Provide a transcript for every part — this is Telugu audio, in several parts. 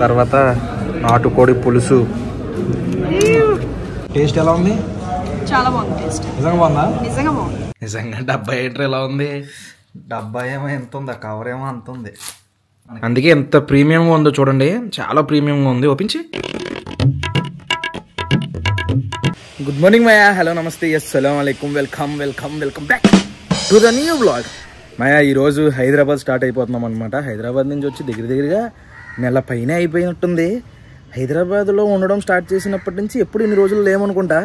తర్వాత నాటుకోడి పులుసు. టేస్ట్ ఎలా ఉంది? చాలా బాగుంది. టేస్ట్ నిజంగా బాగుందా? నిజంగా బాగుంది. నిజంగా డబ్బా ఏంటర్ ఎలా ఉంది? డబ్బా ఏమో ఎంత ఉంది, ఆ కవర్ ఏమో అంత ఉంది. అందుకే ఎంత ప్రీమియంగా ఉందో చూడండి, చాలా ప్రీమియంగా ఉంది. ఓపించి. Good morning Maya. హలో నమస్తే, అస్సలాము అలైకుం. Welcome back to the new vlog. Maya ఈరోజు హైదరాబాద్ స్టార్ట్ అయిపోతున్నాం అనమాట. హైదరాబాద్ నుంచి వచ్చి దగ్గరగా నెల పైన అయిపోయినట్టుంది. హైదరాబాద్లో ఉండడం స్టార్ట్ చేసినప్పటి నుంచి ఎప్పుడు ఇన్ని రోజులు లేమనుకుంటా.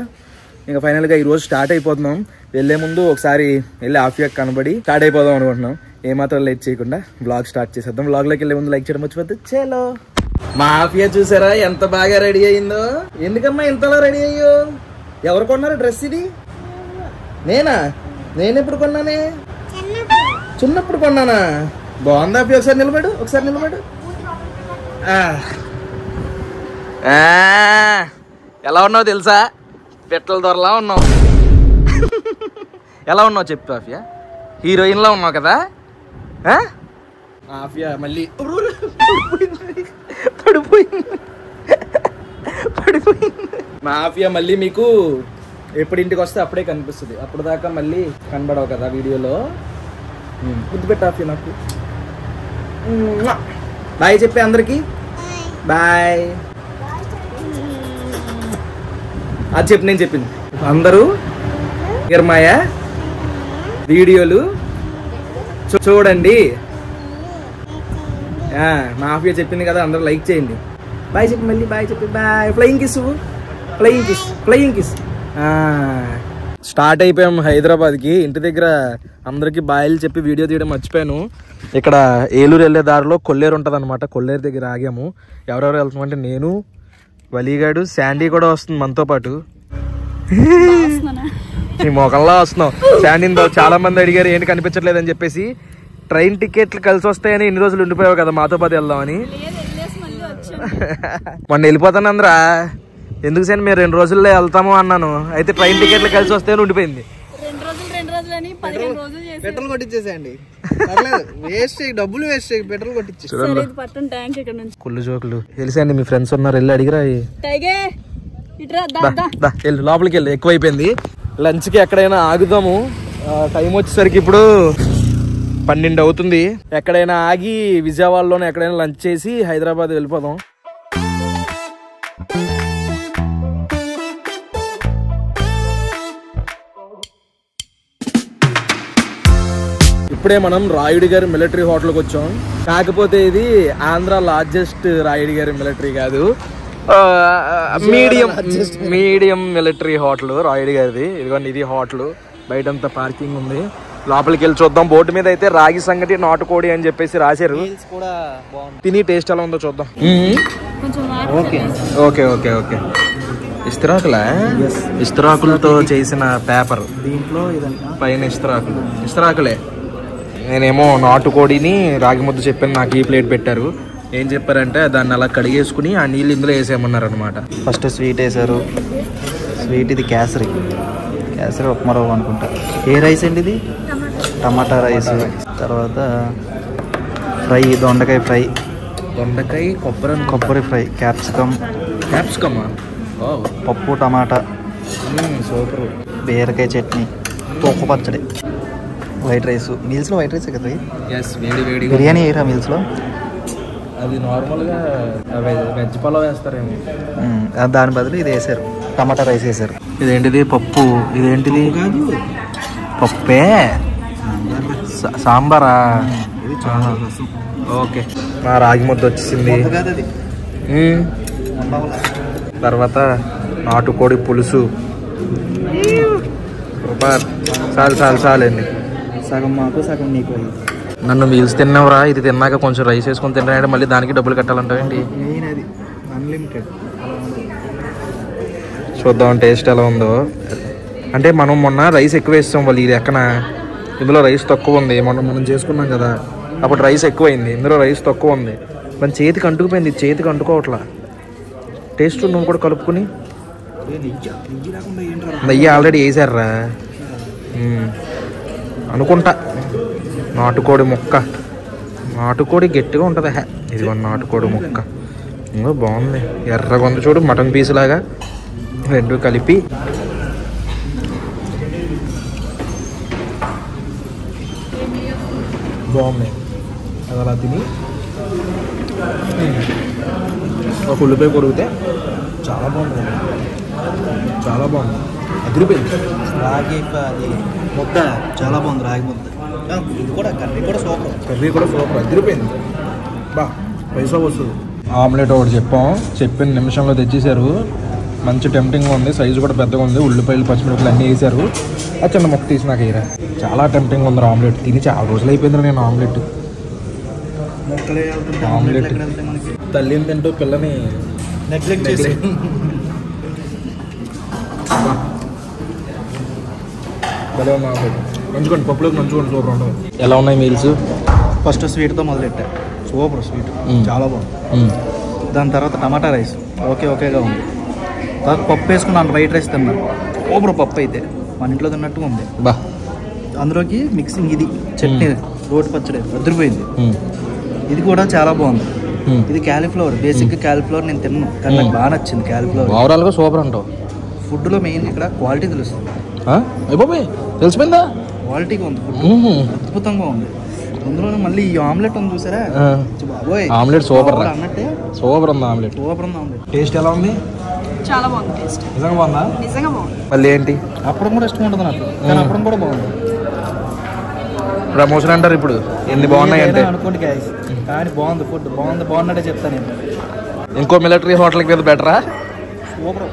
ఇంకా ఫైనల్గా ఈరోజు స్టార్ట్ అయిపోతున్నాం. వెళ్ళే ముందు ఒకసారి వెళ్ళి ఆఫియాకి కనబడి స్టార్ట్ అయిపోదాం అనుకుంటున్నాం. ఏమాత్రం లేట్ చేయకుండా బ్లాగ్ స్టార్ట్ చేసేద్దాం. బ్లాగ్లోకి వెళ్ళే ముందు లైక్ చేయడం మర్చిపోద్దు. చలో. మా ఆఫియా చూసారా ఎంత బాగా రెడీ అయిందో? ఎందుకమ్మా ఇంతలా రెడీ అయ్యో? ఎవరు కొన్నారు డ్రెస్ ఇది? నేనా? నేనెప్పుడు కొన్నానే? చిన్నప్పుడు కొన్నానా? బాగుందా ఆఫియా? ఒకసారి నిలబడు. ఎలా ఉన్నావు తెలుసా? పెట్రోల్ దొరలా ఉన్నావు. ఎలా ఉన్నావు చెప్పు ఆఫియా? హీరోయిన్లా ఉన్నావు కదా. ఆఫియా మళ్ళీ పడిపోయింది. మా ఆఫియా మళ్ళీ మీకు ఎప్పుడు ఇంటికి వస్తే అప్పుడే కనిపిస్తుంది. అప్పుడు దాకా మళ్ళీ కనబడవు కదా వీడియోలో. గుర్తు పెట్టు ఆఫియా నాకు. బాయ్ చెప్పే అందరికి. బాయ్. అది చెప్పి నేను చెప్పింది. అందరూ మాయా వీడియోలు చూడండి. మా ఆఫియా చెప్పింది కదా, అందరూ లైక్ చేయండి. బాయ్ చెప్పి మళ్ళీ బాయ్ చెప్పి బాయ్. Flying kiss. స్టార్ట్ అయిపోయాం హైదరాబాద్కి. ఇంటి దగ్గర అందరికి బాయ్లు చెప్పి వీడియో తీయడం మర్చిపోయాను. ఇక్కడ ఏలూరు వెళ్ళే దారిలో కొల్లేరు ఉంటుంది అనమాట. కొల్లేరు దగ్గర ఆగాము. ఎవరెవరు వెళ్తామంటే నేను, వలీగాడు, శాండీ కూడా వస్తుంది మనతో పాటు. నీ మొఖంలా వస్తున్నావు. శాండీతో చాలా మంది అడిగారు ఏంటి కనిపించట్లేదని చెప్పేసి. ట్రైన్ టికెట్లు కలిసి వస్తాయని ఇన్ని రోజులు ఉండిపోయావు కదా మాతో పాటు వెళ్దామని. మొన్న వెళ్ళిపోతానందరా. ఎందుకు సార్ మీరు 2 రోజుల్లో వెళ్తాము అన్నాను. అయితే ట్రైన్ టికెట్లు కలిసి వస్తాయని ఉండిపోయింది. పెట్రోల్ కొట్టించేసేయండి. డబ్బులు వేస్ట్ పెట్రోల్ కొట్టించేసి. కుళ్ళు జోకులు తెలిసండి. మీ ఫ్రెండ్స్ ఉన్నారు, వెళ్ళి అడిగిరా. లోపలికి వెళ్ళి ఎక్కువైపోయింది. లంచ్కి ఎక్కడైనా ఆగుదాము. టైం వచ్చేసరికి ఇప్పుడు 12 అవుతుంది. ఎక్కడైనా ఆగి విజయవాడలోనే ఎక్కడైనా లంచ్ చేసి హైదరాబాద్ వెళ్ళిపోదాం. ఇప్పుడే మనం రాయుడు గారి మిలిటరీ హోటల్కి వచ్చాం. కాకపోతే ఇది ఆంధ్ర లార్జెస్ట్ రాయుడు గారి మిలిటరీ కాదు, మీడియం మిలిటరీ హోటల్ రాయుడు గారిది. ఇదిగోండి ఇది హోటల్. బయటంతా పార్కింగ్ ఉంది. లోపలికి వెళ్ళి చూద్దాం. బోర్డు మీద అయితే రాగి సంగటి నాటుకోడి అని చెప్పేసి రాశారు. తిని టేస్ట్ ఎలా ఉందో చూద్దాం. ఓకే. ఇస్తరాకులతో చేసిన పేపర్. దీంట్లో పైన ఇస్తరాకులే. నేనేమో నాటుకోడిని రాగి ముద్ద చెప్పాను. నాకు ఈ ప్లేట్ పెట్టారు. ఏం చెప్పారంటే దాన్ని అలా కడిగేసుకుని ఆ నీళ్ళు ఇందులో వేసేయమన్నారు అనమాట. ఫస్ట్ స్వీట్ వేసారు. స్వీట్ ఇది కేసరి ఉప్మా రవ్వ అనుకుంటా. ఏ రైస్ అండి ఇది? టమాటా రైస్. తర్వాత ఫ్రై, దొండకాయ ఫ్రై, కొబ్బరి ఫ్రై, క్యాప్సికమ్, పప్పు టమాటా, సూపర్, బీరకాయ చట్నీ, తోక పచ్చడి, వైట్ రైస్. మీల్స్లో వైట్ రైస్ కదా? బిర్యానీ వేయరా మీల్స్లో? అది నార్మల్గా వెజ్ పలావ్ వేస్తారేమో. దాని బదులు ఇది వేసారు, టమాటా రైస్ వేసారు. ఇదేంటిది? పప్పు. ఇదేంటిది? పప్పే. సాంబారా? ఓకే. నా రాగి ముద్ద వచ్చేసింది. తర్వాత నాటుకోడి పులుసు. చాలండి. సగం మాకు సగం నీకు. నన్ను మీల్స్ తిన్నావురా, ఇది తిన్నాక కొంచెం రైస్ వేసుకొని తిన్నాయంటే మళ్ళీ దానికి డబ్బులు కట్టాలంటావేంటి? అన్లిమిటెడ్. చూద్దాం టేస్ట్ ఎలా ఉందో. అంటే మనం మొన్న రైస్ ఎక్కువ వేస్తాం వాళ్ళు. ఇది ఎక్కన ఇందులో రైస్ తక్కువ ఉంది. మనం చేసుకున్నాం కదా, అప్పుడు రైస్ ఎక్కువైంది. ఇందులో రైస్ తక్కువ ఉంది. మన చేతికి అంటుకుపోయింది. చేతికి అంటుకోవట్లా. టేస్ట్ నువ్వు కూడా కలుపుకుని. నెయ్యి ఆల్రెడీ వేసారా అనుకుంటా. నాటుకోడి ముక్క. నాటుకోడి గట్టిగా ఉంటుంది. ఇదిగో నాటుకోడి ముక్క. ఇంకా బాగుంది. ఎర్రగా ఉంది చూడు, మటన్ పీస్ లాగా రెండు కలిపి. బాగుంది. అది అలా తిని ఒక ఉల్లిపాయ కొరిగితే చాలా బాగుంది. చాలా బాగుంది. అదిరిపోయింది. రాగి అది ముద్ద చాలా బాగుంది. రాగి ముద్ద ఇది కూడా కర్రీ కూడా సూపర్. అదిరిపోయింది. బా పైసా వస్తుంది. ఆమ్లెట్ ఒకటి చెప్పిన నిమిషంలో తెచ్చేసారు. మంచి టెంప్టింగ్గా ఉంది. సైజు కూడా పెద్దగా ఉంది. ఉల్లిపాయలు పచ్చిమిరపకాయలు అన్నీ వేసారు. ఆ చిన్న మొక్క తీసి నాకు వేయరా. చాలా టెంప్టింగ్ ఉంది. ఆమ్లెట్ తిని చాలా రోజులు అయిపోయింది నేను ఆమ్లెట్. తల్లిని తింటూ పిల్లని నెగ్లెక్ట్ చేసి భలే ఉంది ఆమ్లెట్. మంచుకోండి, పప్పులోకి మంచుకోండి. సూపర్ ఉండవు. ఎలా ఉన్నాయి మీల్స్? ఫస్ట్ స్వీట్తో మొదలెట్టా. సూపర్ స్వీట్ చాలా బాగుంది. దాని తర్వాత టమాటా రైస్ ఓకేగా ఉంది. తర్వాత పప్పు వేసుకున్నాను. వైట్ రైస్ తిన్నాను. సూపర్ పప్పు అయితే మన ఇంట్లో తిన్నట్టుగా ఉంది. బా అందులోకి మిక్సింగ్ ఇది చట్నీ, రోటి పచ్చడి అదిరిపోయింది. ఇది కూడా చాలా బాగుంది. ఇది క్యాలీఫ్లవర్. బేసిక్గా క్యాలీఫ్లవర్ నేను తిన్నాను, కానీ నాకు బాగా నచ్చింది క్యాలీఫ్లవర్. ఓవరాల్గా సూపర్ అంటావు. ఫుడ్లో మెయిన్ ఇక్కడ క్వాలిటీ తెలుస్తుంది. తెలిసిపోయిందా? క్వాలిటీగా ఉంది ఫుడ్, అద్భుతంగా ఉంది. అందులో మళ్ళీ ఈ ఆమ్లెట్ ఉంది చూసారా, బాబోయ్ ఆమ్లెట్ సూపర్ అన్నట్టే. సూపర్ ఉంది ఆమ్లెట్. సూపర్ ఉంది ఆమ్లెట్. టేస్ట్ ఎలా ఉంది? చాలా బాగుంది టేస్ట్. నిజంగా బాగుందా? నిజంగా బాగుంది. మళ్ళీ ఏంటి, అప్పడం కూడా ఇష్టం ఉంటుంది నాకు, కానీ అప్పడం కూడా బాగుంది. ప్రమోషన్ అంటారు ఇప్పుడు. ఎన్ని బాగున్నాయి అంటే అనుకోండి గాయస్, కానీ బాగుంది ఫుడ్. బాగున్నట్టే చెప్తాను నేను. ఇంకో మిలిటరీ హోటల్కి మీద బెటరా? సూపర్.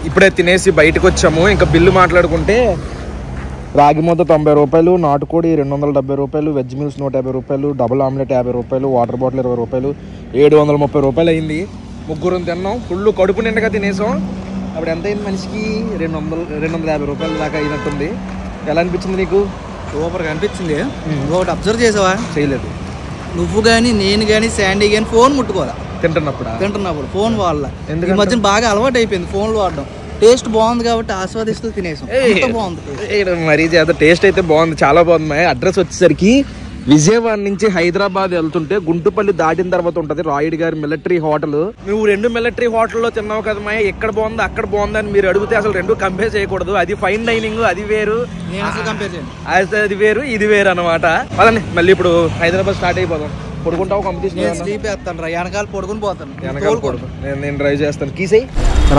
ఇప్పుడే తినేసి బయటకు వచ్చాము. ఇంకా బిల్లు మాట్లాడుకుంటే రాగి ముద్ద 90 రూపాయలు, నాటుకోడి 270 రూపాయలు, వెజ్ మీల్స్ 150 రూపాయలు, డబుల్ ఆమ్లెట్ 50 రూపాయలు, వాటర్ బాటిల్ 20 రూపాయలు, 730 రూపాయలు అయింది. ముగ్గురు తిన్నాం. ఫుల్ కడుపు నిండగా తినేసాం. అప్పుడు ఎంత అయింది మనిషికి? 250 రూపాయల దాకా అయినట్టుంది. ఎలా అనిపించింది నీకు? సూపర్గా అనిపించింది. ఒకటి అబ్జర్వ్ చేసావా? చేయలేదు. నువ్వు కానీ నేను కానీ శాండీ కానీ ఫోన్ ముట్టుకోవాలా తింటున్నప్పుడు ఫోన్ వాడాల. ఈ మధ్యన బాగా అలవాటు అయిపోయింది ఫోన్లు వాడడం. టేస్ట్ బాగుంది కాబట్టి ఆస్వాదిస్తూ తినేసాం. బాగుంది మరీ చేత. టేస్ట్ అయితే బాగుంది, చాలా బాగుంది. అడ్రస్ వచ్చేసరికి విజయవాడ నుంచి హైదరాబాద్ వెళ్తుంటే గుంటుపల్లి దాటిన తర్వాత ఉంటుంది రాయుడు గారి మిలిటరీ హోటల్. నువ్వు 2 మిలిటరీ హోటల్లో తిన్నావు కదా మాయ, ఎక్కడ బాగుంది అక్కడ బాగుంది అని మీరు అడిగితే అసలు 2 కంపేర్ చేయకూడదు. అది ఫైన్ డైనింగ్, అది వేరు. అది వేరు, ఇది వేరు అనమాట. అదండి మళ్ళీ ఇప్పుడు హైదరాబాద్ స్టార్ట్ అయిపోదాం. పడుకుంటావు? కాంపిటీషన్ స్లీప్ వేస్తాను రా, వెనకాల పడుకుని పోతాను. నేను డ్రైవ్ చేస్తాను. కీసై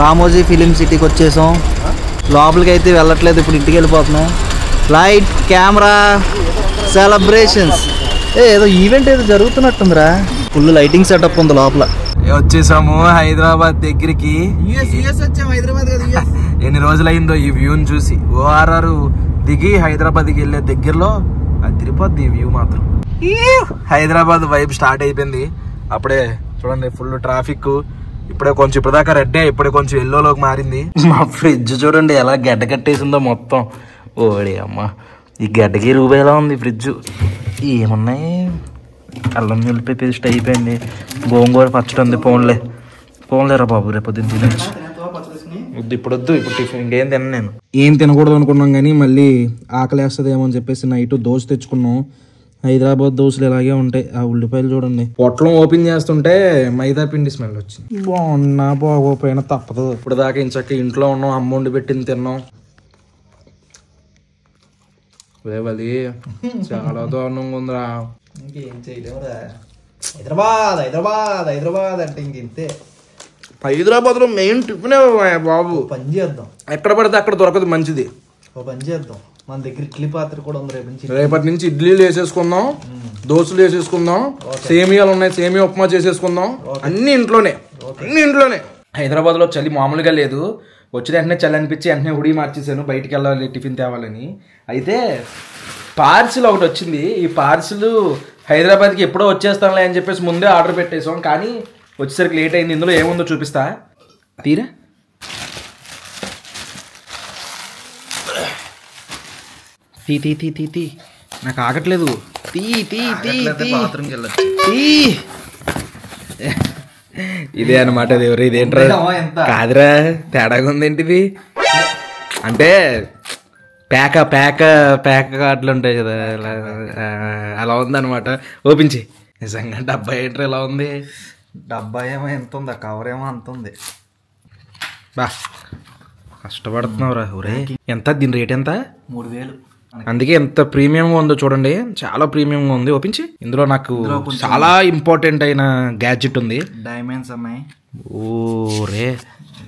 రామోజీ ఫిలిం సిటీకి వచ్చేసాం. లోపలికి అయితే వెళ్ళట్లేదు, ఇప్పుడు ఇంటికి వెళ్ళిపోతున్నాం. లైట్ కెమెరా సెలబ్రేషన్స్ ఏదో ఈవెంట్ ఏదో జరుగుతున్నట్టుందిరా. ఫుల్ లైటింగ్ సెటప్ ఉంది లోపల. వచ్చేసాము హైదరాబాద్ దగ్గరికి. ఎన్ని రోజులైందో ఈ వ్యూని చూసి. ఓఆర్ఆర్ దిగి హైదరాబాద్కి వెళ్ళే దగ్గరలో అదిరిపోద్ది ఈ వ్యూ మాత్రం. హైదరాబాద్ వైబ్ స్టార్ట్ అయిపోయింది. అప్పుడే చూడండి ఫుల్ ట్రాఫిక్. ఇప్పుడే కొంచెం ఇప్పటిదాకా రెడ్డే, ఇప్పుడే కొంచెం ఎల్లోలోకి మారింది. మా ఫ్రిడ్జ్ చూడండి ఎలా గడ్డ కట్టేసిందో మొత్తం. ఓడి అమ్మ, ఈ గడ్డకి రూపాయలా ఉంది ఫ్రిడ్జ్. ఏమున్నాయి, అల్లం వెల్లిపాయ పేస్ట్ అయిపోయింది, గోంగూర పచ్చడి ఉంది. పోన్లేరా బాబు, రేపు పొద్దున్న తినచ్చు. ఇప్పుడు టిఫిన్ ఇంకేం తిన. నేను ఏం తినకూడదు అనుకున్నాం కానీ మళ్ళీ ఆకలి వేస్తుందేమో అని చెప్పేసి నైట్ దోశ తెచ్చుకున్నాం. హైదరాబాద్ దోశలు ఇలాగే ఉంటాయి. ఆ ఉల్లిపాయలు చూడండి. పొట్లం ఓపెన్ చేస్తుంటే మైదా పిండి స్మెల్ వచ్చింది. బాగున్నా బాగోపోయినా తప్పదు. ఇప్పుడు దాకా ఇంచక్క ఇంట్లో ఉన్నాం, అమ్మ వండి పెట్టింది తిన్నాం. రేవలి చాలా దారుణంగా ఉందిరా. ఇంకేం చేయలేమురా. హైదరాబాద్ అంటే ఇంకెంతే. హైదరాబాద్ లో మెయిన్ టిఫిన్ బాబు. పని చేద్దాం, ఎక్కడ పడితే అక్కడ దొరకదు మంచిది. ఓ పని చేద్దాం, మన దగ్గర ఇడ్లీ పాత్ర కూడా ఉంది. రేపటి నుంచి ఇడ్లీలు వేసేసుకుందాం, దోశలు వేసేసుకుందాం, సేమియాలు ఉన్నాయి, సేమియా ఉప్మా చేసేసుకుందాం. అన్ని ఇంట్లోనే. హైదరాబాద్ లో చలి మామూలుగా లేదు. వచ్చిన వెంటనే చలి అనిపించి వెంటనే ఉడి మార్చేసాను, బయటికి వెళ్ళాలి టిఫిన్ తేవాలని. అయితే పార్సిల్ ఒకటి వచ్చింది. ఈ పార్సిల్ హైదరాబాద్కి ఎప్పుడో వచ్చేస్తానులే అని చెప్పేసి ముందే ఆర్డర్ పెట్టేసాం, కానీ వచ్చేసరికి లేట్ అయింది. ఇందులో ఏముందో చూపిస్తా. తీరా తీ నాకు ఆగట్లేదు. ఇదే అనమాట దేవుడు. ఇదేంట్రా? కాదురా, తేడాగా ఉందేంటిది అంటే ప్యాక కార్డులు ఉంటాయి కదా, అలా ఉందన్నమాట. ఓపెన్ చేయి. నిజంగా డబ్బా ఏంట్రా ఇలా ఉంది? డబ్బా ఏమో ఎంత ఉంది, ఆ కవర్ ఏమో అంత ఉంది. బా కష్టపడుతున్నావురా ఒరే. ఎంత దీని రేట్ ఎంత? 3000. అందుకే ఎంత ప్రీమియంగా ఉందో చూడండి, చాలా ప్రీమియంగా ఉంది. ఓపించి ఇందులో నాకు చాలా ఇంపార్టెంట్ అయిన గ్యాడ్జెట్ ఉంది. డైమండ్స్ అమ్మాయి. ఓ రే,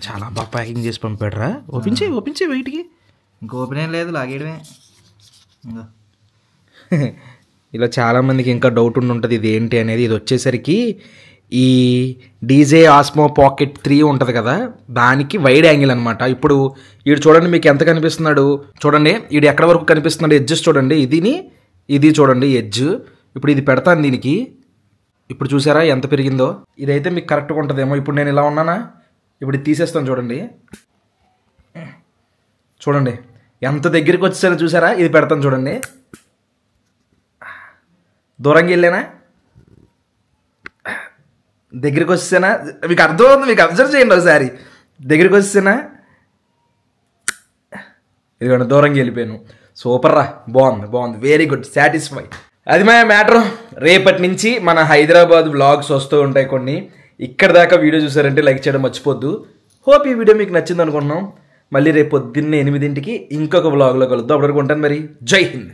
చాలా బాగా ప్యాకింగ్ చేసి పంపాడురా. ఓపించి బయటికి. ఇంక ఓపెన్ ఏం లేదు, లాగేయడమే. ఇంకా ఇలా చాలామందికి ఇంకా డౌట్ ఉంటుంది ఇది ఏంటి అనేది. ఇది వచ్చేసరికి ఈ డీజే ఆస్మో పాకెట్ 3 ఉంటుంది కదా, దానికి వైడ్ యాంగిల్ అనమాట. ఇప్పుడు వీడు చూడండి మీకు ఎంత కనిపిస్తున్నాడు చూడండి, వీడు ఎక్కడ వరకు కనిపిస్తున్నాడు ఎడ్జెస్ చూడండి, ఇది చూడండి ఎడ్జ్. ఇప్పుడు ఇది పెడతాను దీనికి, ఇప్పుడు చూసారా ఎంత పెరిగిందో. ఇదైతే మీకు కరెక్ట్గా ఉంటుందేమో. ఇప్పుడు నేను ఇలా ఉన్నానా, ఇప్పుడు ఇది తీసేస్తాను చూడండి ఎంత దగ్గరికి వచ్చేసారో చూసారా. ఇది పెడతాను చూడండి, దూరంగా వెళ్ళానా, దగ్గరికి వచ్చేసానా, మీకు అర్థమవుతుంది, మీకు అబ్జర్వ్ చేయండి ఒకసారి. దగ్గరికి వచ్చేసానా, ఇదిగోండి దూరంగా వెళ్ళిపోయాను. సూపర్ రా, బాగుంది, వెరీ గుడ్, సాటిస్ఫై. అది మా మ్యాటర్. రేపటి నుంచి మన హైదరాబాద్ వ్లాగ్స్ వస్తూ ఉంటాయి కొన్ని. ఇక్కడ దాకా వీడియో చూసారంటే లైక్ చేయడం మర్చిపోద్దు. హోప్ ఈ వీడియో మీకు నచ్చింది అనుకుంటున్నాం. మళ్ళీ రేపు పొద్దున్నే 8 ఇంకొక వ్లాగ్లో కలుద్దాం. అప్పటివరకు ఉంటాను మరి. జై హింద్.